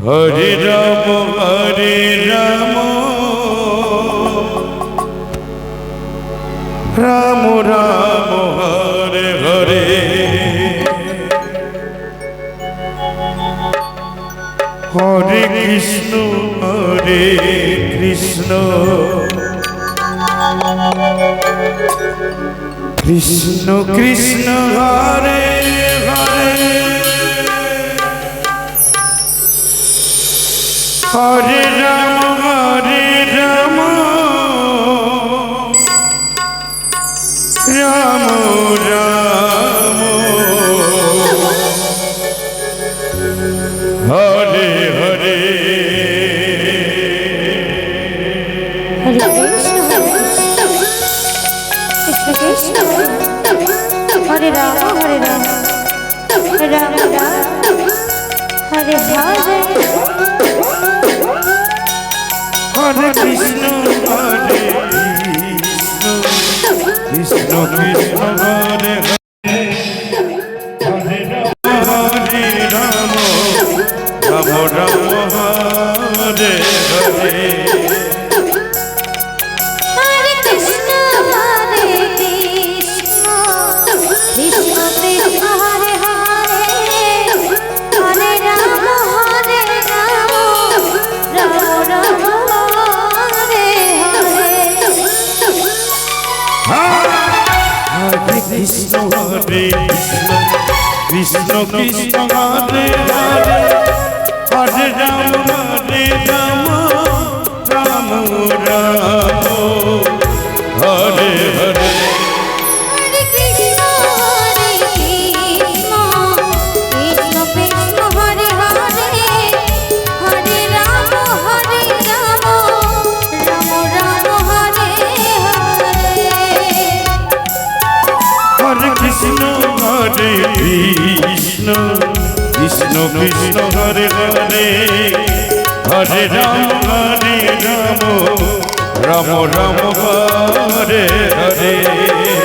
Hare Ram Ram Ram Hare Hare Hare Krishna Krishna Krishna Hare Hare Hare Ram Ram Ram Hare Hare Hare Krishna Krishna Krishna Hare Ram Ram Ram Hare Hare Hare Krishna Krishna Krishna Hare Hare Ram Ram Ram Hare Hare Hare Krishna Krishna Krishna Hare Hare Hare Ram Ram Ram Hare Hare Hare Krishna Krishna Krishna Hare Hare Hare Ram Ram Ram Hare Hare Hare Krishna Krishna Krishna Krishna Hare Hare Hare Ram Ram Ram Hare Hare Hare Krishna Krishna Krishna Krishna Hare Hare Hare Ram Ram Ram Hare Hare